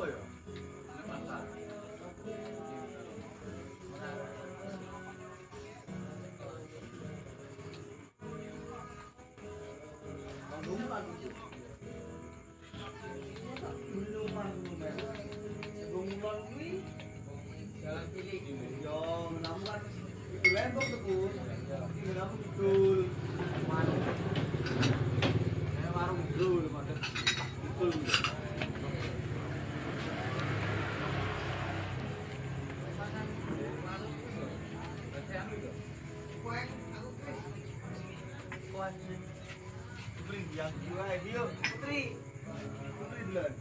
ya? Masak. Jalan cilik yo menamukan itu lembok tuh Bun. Menamun betul. Kayak warung dulu macam betul. Putri yang dua dia Putri duluan.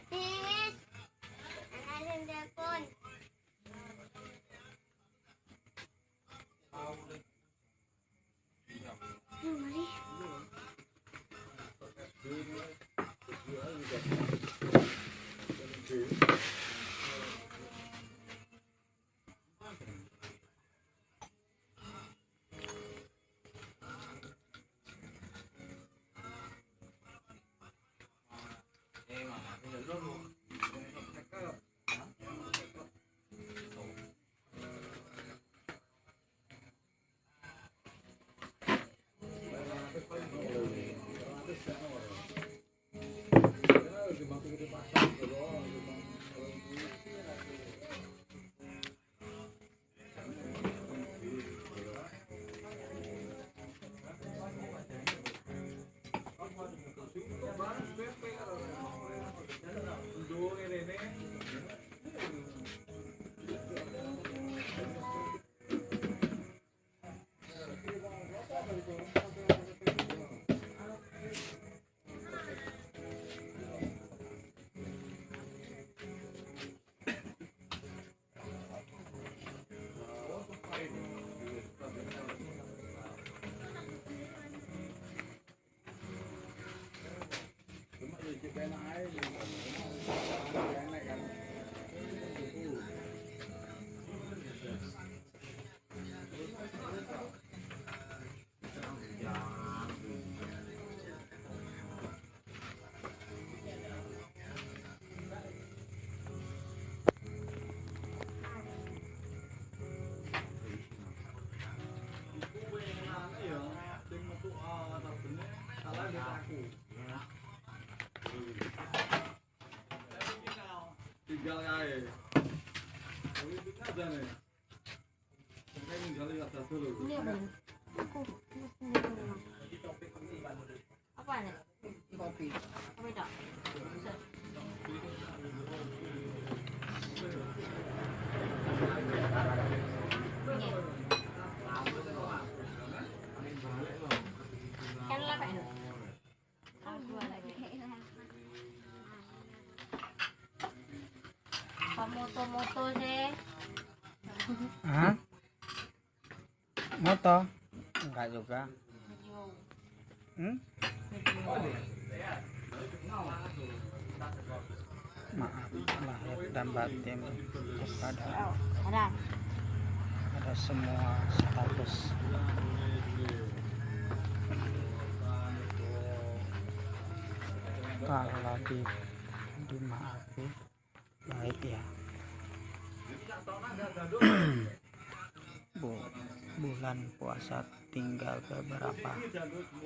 Tis, anak telepon. Mari. Tinggal kae. Ini tinggal aja nih. Sampai tinggal lihat dulu. Ini apa ini? Aku sendiri. Apa nih? Kopi. Apa itu? Bisa. Ini. Kan lah Pak Nur. Aku dua lagi. Moto-moto sih. Hah? Moto? Enggak juga. Hmm? Maaf lahir dan batin kepada semua status. Kalau dimaafi baik ya. Bulan puasa tinggal beberapa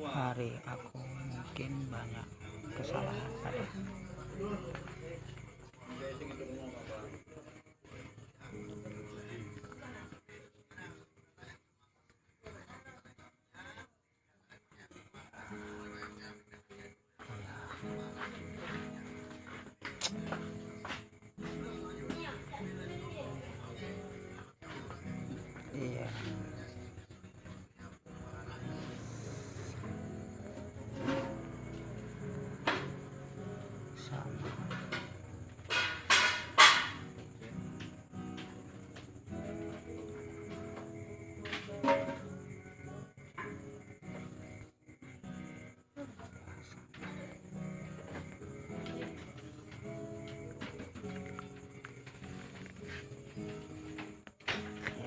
hari, aku mungkin banyak kesalahan pada iya. Sama.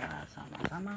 Ya, sama-sama.